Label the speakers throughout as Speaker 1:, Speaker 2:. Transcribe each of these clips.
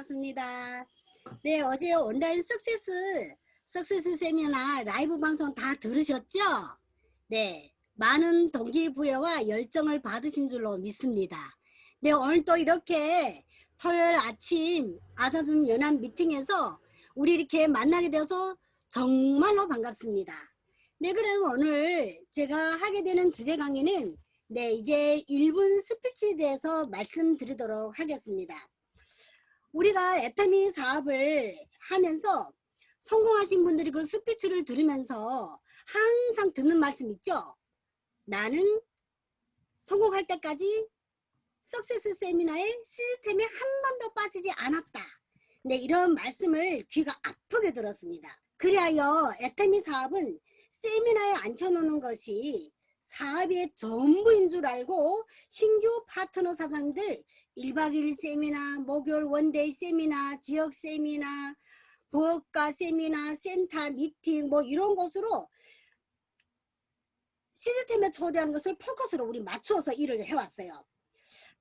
Speaker 1: 반갑습니다. 네, 어제 온라인 석세스 세미나 라이브 방송 다 들으셨죠? 네, 많은 동기부여와 열정을 받으신 줄로 믿습니다. 네, 오늘 또 이렇게 토요일 아침 아사즘 연합 미팅에서 우리 이렇게 만나게 되어서 정말로 반갑습니다. 네, 그럼 오늘 제가 하게 되는 주제 강의는 네, 이제 1분 스피치에 대해서 말씀드리도록 하겠습니다. 우리가 애터미 사업을 하면서 성공하신 분들이 그 스피치를 들으면서 항상 듣는 말씀 있죠? 나는 성공할 때까지 석세스 세미나의 시스템에 한 번도 빠지지 않았다. 네, 이런 말씀을 귀가 아프게 들었습니다. 그리하여 애터미 사업은 세미나에 앉혀놓는 것이 사업의 전부인 줄 알고 신규 파트너 사장들 1박 2일 세미나, 목요일 원데이 세미나, 지역 세미나, 부업가 세미나, 센터 미팅 뭐 이런 것으로 시스템에 초대하는 것을 포커스로 우리 맞추어서 일을 해왔어요.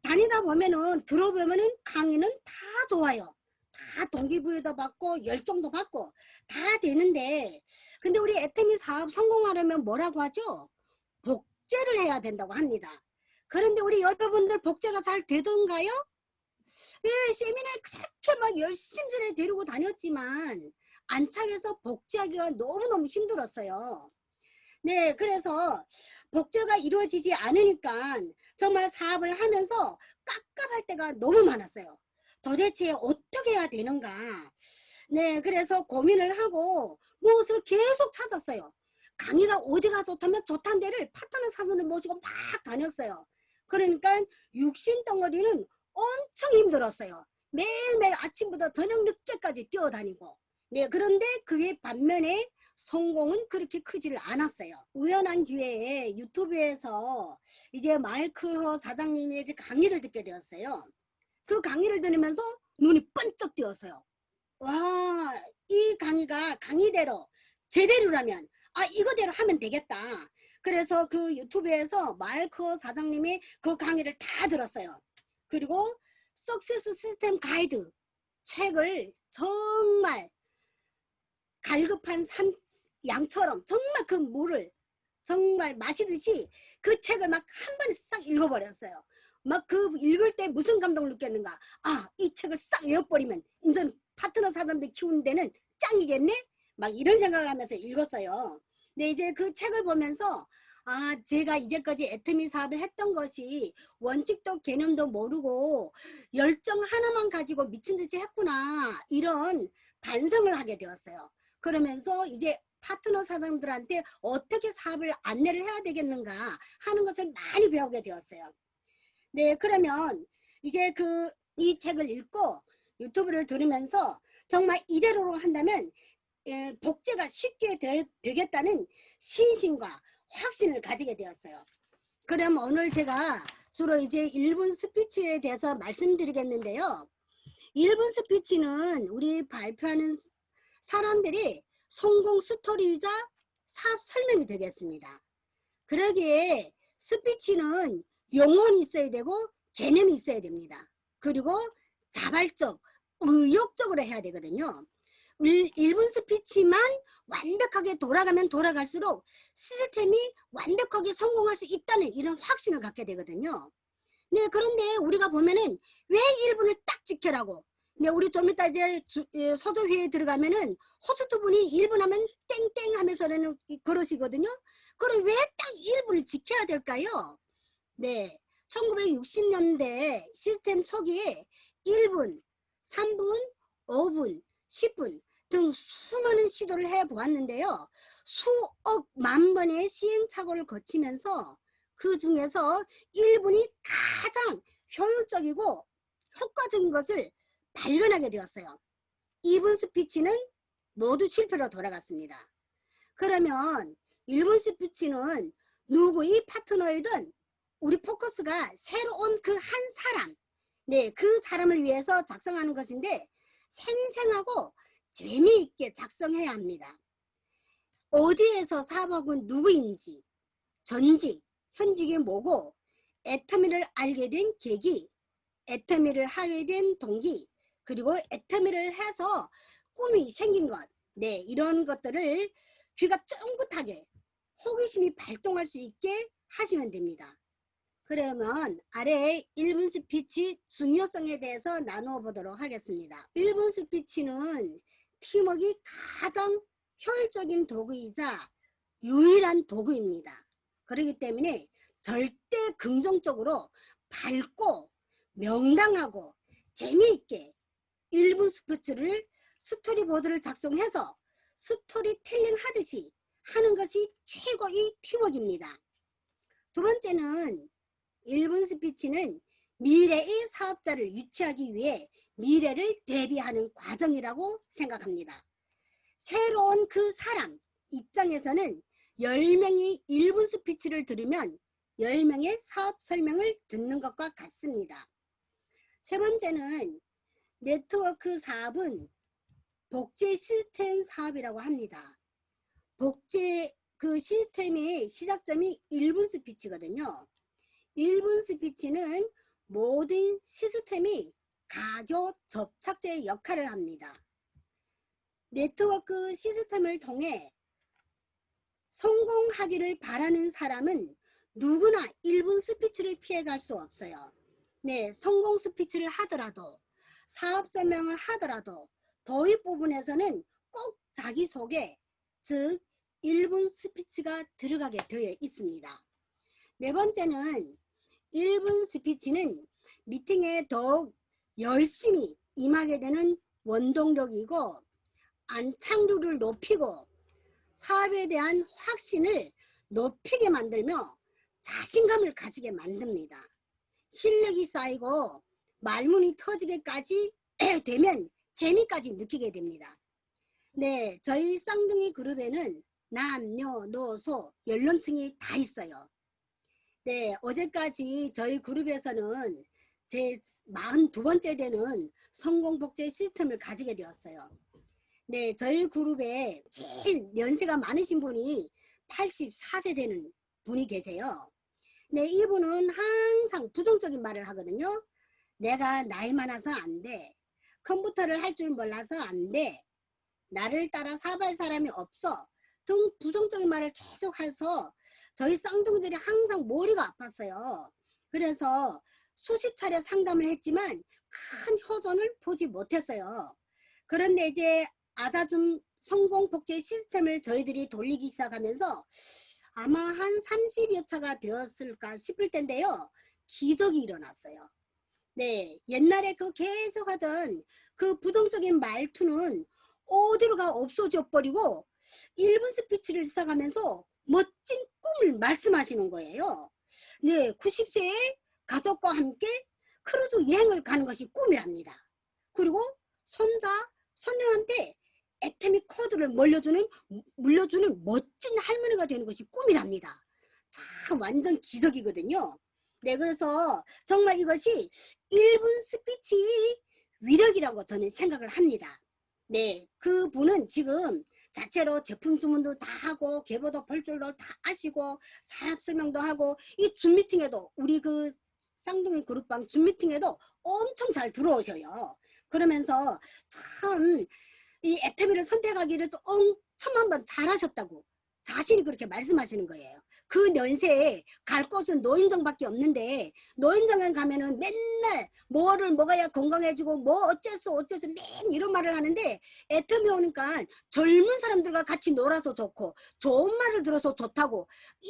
Speaker 1: 다니다 보면은 들어보면은 강의는 다 좋아요. 다 동기부여도 받고 열정도 받고 다 되는데 근데 우리 애터미 사업 성공하려면 뭐라고 하죠? 복제를 해야 된다고 합니다. 그런데 우리 여러분들 복제가 잘 되던가요? 예, 세미나에 그렇게 막 열심히 데리고 다녔지만 안착해서 복제하기가 너무너무 힘들었어요. 네, 그래서 복제가 이루어지지 않으니까 정말 사업을 하면서 깝깝할 때가 너무 많았어요. 도대체 어떻게 해야 되는가. 네, 그래서 고민을 하고 무엇을 계속 찾았어요. 강의가 어디가 좋다면 좋다는 데를 파트너 사분들 모시고 막 다녔어요. 그러니까 육신덩어리는 엄청 힘들었어요. 매일매일 아침부터 저녁 늦게까지 뛰어다니고. 네, 그런데 그게 반면에 성공은 그렇게 크지를 않았어요. 우연한 기회에 유튜브에서 이제 마이클 사장님의 이제 강의를 듣게 되었어요. 그 강의를 들으면서 눈이 번쩍 띄었어요. 와, 이 강의가 강의대로 제대로라면 이거대로 하면 되겠다. 그래서 그 유튜브에서 마이클 사장님이 그 강의를 다 들었어요. 그리고 석세스 시스템 가이드 책을 정말 갈급한 양처럼 정말 그 물을 정말 마시듯이 그 책을 막 한 번에 싹 읽어버렸어요. 막 그 읽을 때 무슨 감동을 느꼈는가. 이 책을 싹 외워버리면 이제 파트너 사람들 키우는 데는 짱이겠네? 막 이런 생각을 하면서 읽었어요. 근데 이제 그 책을 보면서 제가 이제까지 애터미 사업을 했던 것이 원칙도 개념도 모르고 열정 하나만 가지고 미친듯이 했구나, 이런 반성을 하게 되었어요. 그러면서 이제 파트너 사장들한테 어떻게 사업을 안내를 해야 되겠는가 하는 것을 많이 배우게 되었어요. 네, 그러면 이제 이 책을 읽고 유튜브를 들으면서 정말 이대로 한다면 복제가 쉽게 되겠다는 신심과 확신을 가지게 되었어요. 그럼 오늘 제가 주로 이제 1분 스피치에 대해서 말씀드리겠는데요. 1분 스피치는 우리 발표하는 사람들이 성공 스토리이자 사업 설명이 되겠습니다. 그러기에 스피치는 용언이 있어야 되고 개념이 있어야 됩니다. 그리고 자발적, 의욕적으로 해야 되거든요. 1분 스피치만 완벽하게 돌아가면 돌아갈수록 시스템이 완벽하게 성공할 수 있다는 이런 확신을 갖게 되거든요. 네, 그런데 우리가 보면은 왜 1분을 딱 지켜라고. 네, 우리 좀 이따 이제 서도회에 들어가면은 호스트 분이 1분 하면 땡땡 하면서는 그러시거든요. 그럼 왜 딱 1분을 지켜야 될까요? 네, 1960년대 시스템 초기에 1분, 3분, 5분, 10분 등 수많은 시도를 해보았는데요. 수억 만 번의 시행착오를 거치면서 그 중에서 1분이 가장 효율적이고 효과적인 것을 발견하게 되었어요. 2분 스피치는 모두 실패로 돌아갔습니다. 그러면 1분 스피치는 누구의 파트너이든 우리 포커스가 새로 온 그 한 사람, 네, 그 사람을 위해서 작성하는 것인데 생생하고 재미있게 작성해야 합니다. 어디에서 사업하고 누구인지, 전직, 현직이 뭐고, 애터미를 알게 된 계기, 애터미를 하게 된 동기, 그리고 애터미를 해서 꿈이 생긴 것, 네, 이런 것들을 귀가 쫑긋하게 호기심이 발동할 수 있게 하시면 됩니다. 그러면 아래 1분 스피치 중요성에 대해서 나누어 보도록 하겠습니다. 1분 스피치는 팀워크가 가장 효율적인 도구이자 유일한 도구입니다. 그렇기 때문에 절대 긍정적으로 밝고 명랑하고 재미있게 1분 스피치를 스토리보드를 작성해서 스토리텔링 하듯이 하는 것이 최고의 팀워크입니다. 두 번째는 1분 스피치는 미래의 사업자를 유치하기 위해 미래를 대비하는 과정이라고 생각합니다. 새로운 그 사람 입장에서는 10명이 1분 스피치를 들으면 10명의 사업 설명을 듣는 것과 같습니다. 세 번째는 네트워크 사업은 복제 시스템 사업이라고 합니다. 복제 그 시스템의 시작점이 1분 스피치거든요. 1분 스피치는 모든 시스템이 가교 접착제 역할을 합니다. 네트워크 시스템을 통해 성공하기를 바라는 사람은 누구나 1분 스피치를 피해갈 수 없어요. 네, 성공 스피치를 하더라도 사업 설명을 하더라도 도입 부분에서는 꼭 자기소개, 즉 1분 스피치가 들어가게 되어 있습니다. 네 번째는 1분 스피치는 미팅에 더욱 열심히 임하게 되는 원동력이고 안착률을 높이고 사업에 대한 확신을 높이게 만들며 자신감을 가지게 만듭니다. 실력이 쌓이고 말문이 터지게까지 되면 재미까지 느끼게 됩니다. 네, 저희 쌍둥이 그룹에는 남녀노소 연령층이 다 있어요. 네, 어제까지 저희 그룹에서는 제 42번째 되는 성공복제 시스템을 가지게 되었어요. 네, 저희 그룹에 제일 연세가 많으신 분이 84세 되는 분이 계세요. 네, 이분은 항상 부정적인 말을 하거든요. 내가 나이 많아서 안 돼. 컴퓨터를 할 줄 몰라서 안 돼. 나를 따라 사업할 사람이 없어. 등 부정적인 말을 계속 해서 저희 쌍둥이들이 항상 머리가 아팠어요. 그래서 수십 차례 상담을 했지만 큰 효전을 보지 못했어요. 그런데 이제 아자줌 성공 복제 시스템을 저희들이 돌리기 시작하면서 아마 한 30여 차가 되었을까 싶을 텐데요. 기적이 일어났어요. 네, 옛날에 그 계속 하던 그 부정적인 말투는 어디로가 없어져 버리고 1분 스피치를 시작하면서 멋진 꿈을 말씀하시는 거예요. 네, 90세에 가족과 함께 크루즈 여행을 가는 것이 꿈이랍니다. 그리고 손자, 손녀한테 애터미 코드를 물려주는 멋진 할머니가 되는 것이 꿈이랍니다. 참 완전 기적이거든요. 네, 그래서 정말 이것이 1분 스피치 위력이라고 저는 생각을 합니다. 네, 그분은 지금 자체로 제품 주문도 다 하고 계보도 볼 줄도 다 아시고 사업 설명도 하고 이 줌 미팅에도 우리 그 쌍둥이 그룹방 줌 미팅에도 엄청 잘 들어오셔요. 그러면서 참 이 애터미를 선택하기를 엄청 한번 잘하셨다고 자신이 그렇게 말씀하시는 거예요. 그 연세에 갈 곳은 노인정밖에 없는데 노인정에 가면은 맨날 뭐를 먹어야 건강해지고 뭐 어째서 맨 이런 말을 하는데 애터미 오니까 젊은 사람들과 같이 놀아서 좋고 좋은 말을 들어서 좋다고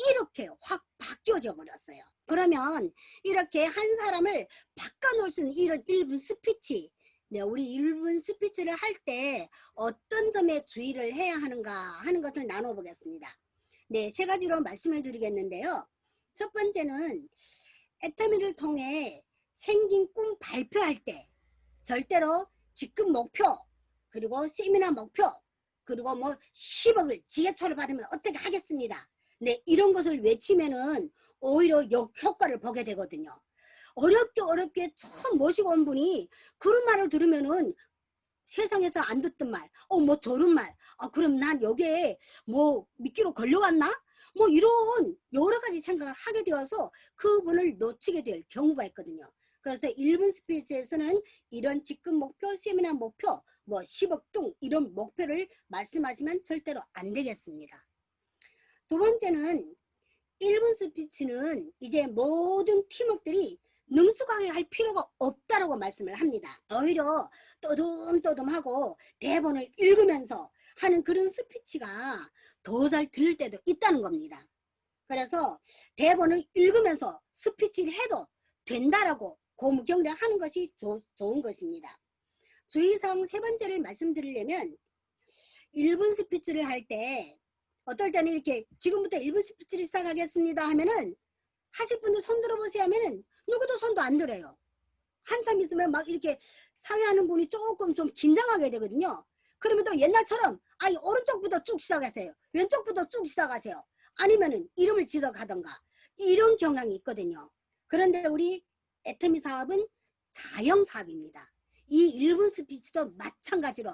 Speaker 1: 이렇게 확 바뀌어져 버렸어요. 그러면 이렇게 한 사람을 바꿔놓을 수 있는 이런 1분 스피치, 네, 우리 1분 스피치를 할 때 어떤 점에 주의를 해야 하는가 하는 것을 나눠보겠습니다. 네, 세 가지로 말씀을 드리겠는데요. 첫 번째는 애터미를 통해 생긴 꿈 발표할 때 절대로 직급 목표, 그리고 세미나 목표, 그리고 뭐 10억을 지게초를 받으면 어떻게 하겠습니다. 네, 이런 것을 외치면은 오히려 역효과를 보게 되거든요. 어렵게 처음 모시고 온 분이 그런 말을 들으면은 세상에서 안 듣던 말, 뭐 저런 말, 그럼 난 여기에 뭐 미끼로 걸려갔나? 뭐 이런 여러 가지 생각을 하게 되어서 그분을 놓치게 될 경우가 있거든요. 그래서 1분 스피치에서는 이런 직급 목표, 세미나 목표, 뭐 10억 등 이런 목표를 말씀하시면 절대로 안 되겠습니다. 두 번째는 1분 스피치는 이제 모든 팀워크들이 능숙하게 할 필요가 없다라고 말씀을 합니다. 오히려 떠듬떠듬하고 대본을 읽으면서 하는 그런 스피치가 더 잘 들릴 때도 있다는 겁니다. 그래서 대본을 읽으면서 스피치를 해도 된다라고 고무경량하는 것이 좋은 것입니다. 주의사항 세 번째를 말씀드리려면 1분 스피치를 할 때 어떨 때는 이렇게 지금부터 1분 스피치를 시작하겠습니다 하면은 하실 분들 손 들어보세요 하면은 누구도 손도 안 들어요. 한참 있으면 막 이렇게 상의하는 분이 조금 좀 긴장하게 되거든요. 그러면 또 옛날처럼 아니 오른쪽부터 쭉 시작하세요. 왼쪽부터 쭉 시작하세요. 아니면은 이름을 지적하던가 이런 경향이 있거든요. 그런데 우리 애터미 사업은 자영 사업입니다. 이 1분 스피치도 마찬가지로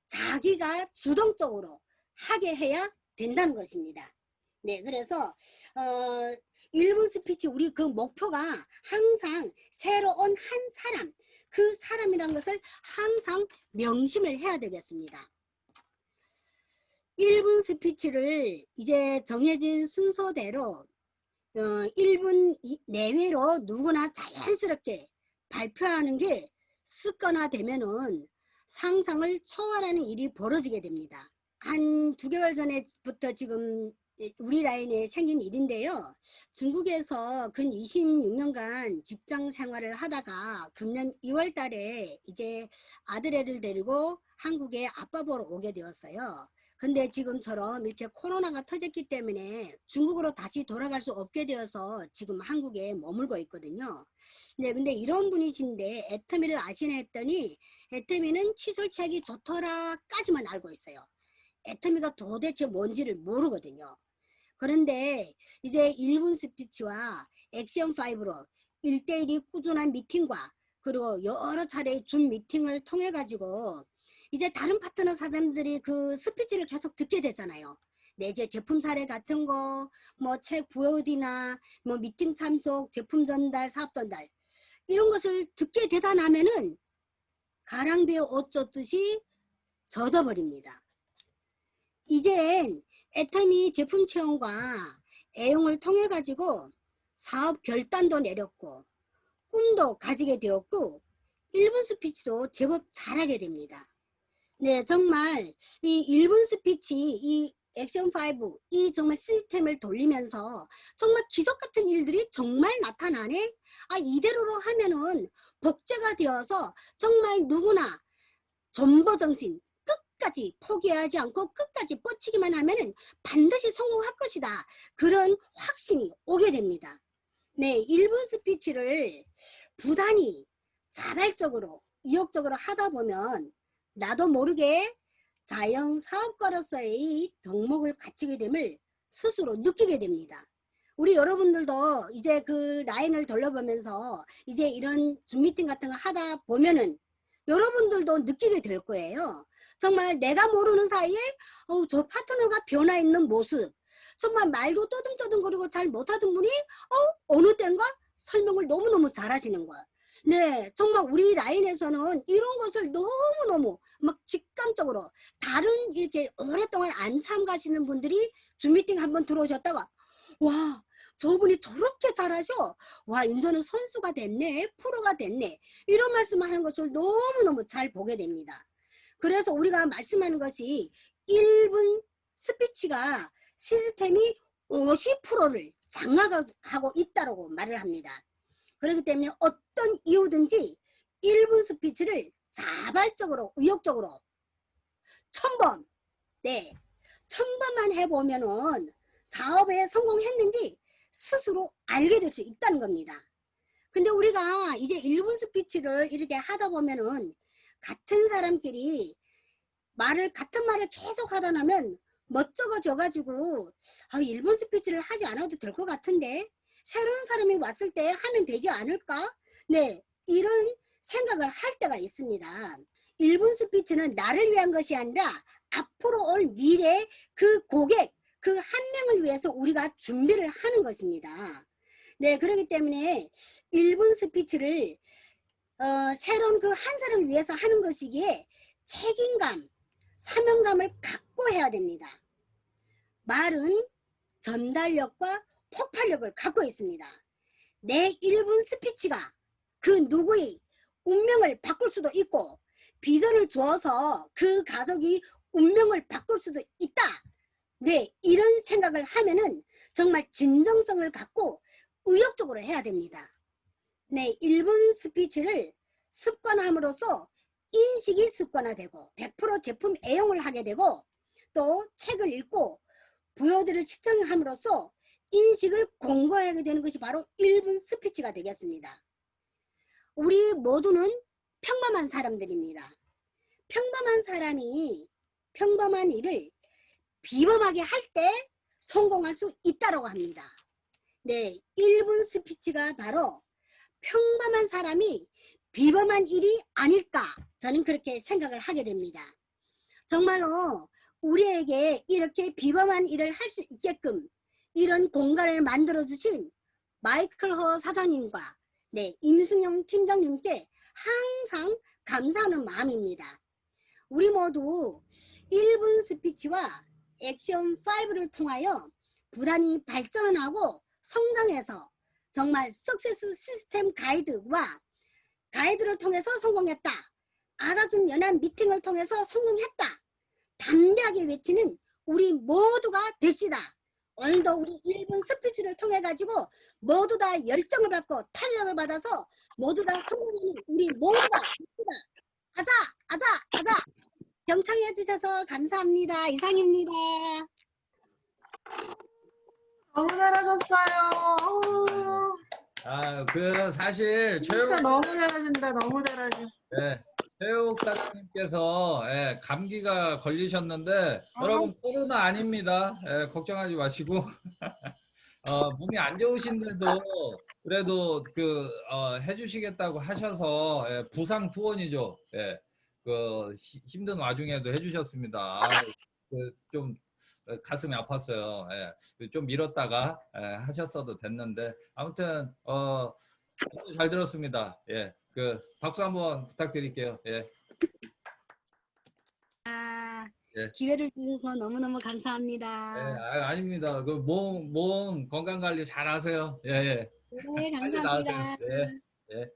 Speaker 1: 자기가 주동적으로 하게 해야 된다는 것입니다. 네, 그래서 1분 스피치 우리 그 목표가 항상 새로운 한 사람, 그 사람이란 것을 항상 명심을 해야 되겠습니다. 1분 스피치를 이제 정해진 순서대로 1분 내외로 누구나 자연스럽게 발표하는 게 습관화되면은 상상을 초월하는 일이 벌어지게 됩니다. 한 2개월 전에부터 지금 우리 라인에 생긴 일인데요. 중국에서 근 26년간 직장 생활을 하다가 금년 2월 달에 이제 아들애를 데리고 한국에 아빠 보러 오게 되었어요. 근데 지금처럼 이렇게 코로나가 터졌기 때문에 중국으로 다시 돌아갈 수 없게 되어서 지금 한국에 머물고 있거든요. 네, 근데 이런 분이신데 애터미를 아시나 했더니 애터미는 칫솔착이 좋더라까지만 알고 있어요. 애터미가 도대체 뭔지를 모르거든요. 그런데 이제 1분 스피치와 액션5로 1대1이 꾸준한 미팅과 그리고 여러 차례의 줌 미팅을 통해 가지고 이제 다른 파트너 사장들이 그 스피치를 계속 듣게 되잖아요. 내재 제품 사례 같은 거, 뭐 책 VOD나 뭐 미팅 참석, 제품 전달, 사업 전달 이런 것을 듣게 되다 나면은 가랑비에 옷 젖듯이 젖어버립니다. 이젠 애터미 제품 체험과 애용을 통해 가지고 사업 결단도 내렸고 꿈도 가지게 되었고 1분 스피치도 제법 잘하게 됩니다. 네, 정말 이 1분 스피치, 이 액션5, 이 정말 시스템을 돌리면서 정말 기적 같은 일들이 정말 나타나네? 아, 이대로로 하면은 복제가 되어서 정말 누구나 존버정신 끝까지 포기하지 않고 끝까지 뻗치기만 하면은 반드시 성공할 것이다. 그런 확신이 오게 됩니다. 네, 1분 스피치를 부단히 자발적으로 의욕적으로 하다 보면 나도 모르게 자영 사업가로서의 덕목을 갖추게 됨을 스스로 느끼게 됩니다. 우리 여러분들도 이제 그 라인을 돌려보면서 이제 이런 줌 미팅 같은 거 하다 보면은 여러분들도 느끼게 될 거예요. 정말 내가 모르는 사이에 저 파트너가 변화 있는 모습, 정말 말도 떠듬떠듬거리고 잘 못하던 분이 어느 때인가 설명을 너무너무 잘하시는 거야. 네, 정말 우리 라인에서는 이런 것을 너무너무 막 직감적으로 다른 이렇게 오랫동안 안 참가하시는 분들이 줌 미팅 한번 들어오셨다가 와, 저분이 저렇게 잘하셔. 와, 인전은 선수가 됐네. 프로가 됐네. 이런 말씀하는 것을 너무너무 잘 보게 됩니다. 그래서 우리가 말씀하는 것이 1분 스피치가 시스템이 50%를 장악하고 있다고 말을 합니다. 그렇기 때문에 어떤 이유든지 1분 스피치를 자발적으로 의욕적으로 1000번, 네, 1000번만 해보면은 사업에 성공했는지 스스로 알게 될 수 있다는 겁니다. 근데 우리가 이제 1분 스피치를 이렇게 하다 보면은 같은 사람끼리 같은 말을 계속 하다 나면 멋쩍어져 가지고 1분 스피치를 하지 않아도 될 것 같은데 새로운 사람이 왔을 때 하면 되지 않을까? 네, 이런 생각을 할 때가 있습니다. 1분 스피치는 나를 위한 것이 아니라 앞으로 올 미래 그 고객, 그 한 명을 위해서 우리가 준비를 하는 것입니다. 네, 그렇기 때문에 1분 스피치를 새로운 그 한 사람을 위해서 하는 것이기에 책임감, 사명감을 갖고 해야 됩니다. 말은 전달력과 폭발력을 갖고 있습니다. 내 1분 스피치가 그 누구의 운명을 바꿀 수도 있고 비전을 주어서 그 가족이 운명을 바꿀 수도 있다. 네, 이런 생각을 하면은 정말 진정성을 갖고 의욕적으로 해야 됩니다. 네, 1분 스피치를 습관함으로써 인식이 습관화되고 100% 제품 애용을 하게 되고 또 책을 읽고 부여들을 시청함으로써 인식을 공부하게 되는 것이 바로 1분 스피치가 되겠습니다. 우리 모두는 평범한 사람들입니다. 평범한 사람이 평범한 일을 비범하게 할 때 성공할 수 있다고 합니다. 네, 1분 스피치가 바로 평범한 사람이 비범한 일이 아닐까 저는 그렇게 생각을 하게 됩니다. 정말로 우리에게 이렇게 비범한 일을 할 수 있게끔 이런 공간을 만들어 주신 마이클 허 사장님과 네, 임승영 팀장님께 항상 감사하는 마음입니다. 우리 모두 1분 스피치와 액션 5를 통하여 부단히 발전하고 성장해서 정말 석세스 시스템 가이드를 통해서 성공했다. 알아준 연합 미팅을 통해서 성공했다. 담대하게 외치는 우리 모두가 됩시다. 오늘도 우리 1분 스피치를 통해 가지고 모두 다 열정을 받고 탄력을 받아서 모두 다 성공하는 우리 모두가 됩시다. 아자 아자 아자. 경청해 주셔서 감사합니다. 이상입니다.
Speaker 2: 너무 잘하셨어요.
Speaker 3: 사실
Speaker 2: 진짜 너무 잘하신다. 너무 잘하셔.
Speaker 3: 네, 최욱 사장님께서 감기가 걸리셨는데 여러분 코로나 아닙니다. 걱정하지 마시고 몸이 안 좋으신데도 그래도 해주시겠다고 하셔서 부상 투혼이죠. 힘든 와중에도 해주셨습니다. 좀 가슴이 아팠어요. 좀 미뤘다가 하셨어도 됐는데 아무튼 잘 들었습니다. 박수 한번 부탁드릴게요.
Speaker 1: 기회를 주셔서 너무너무 감사합니다.
Speaker 3: 아닙니다. 몸 건강 관리 잘 하세요.
Speaker 1: 네, 감사합니다.
Speaker 3: 네.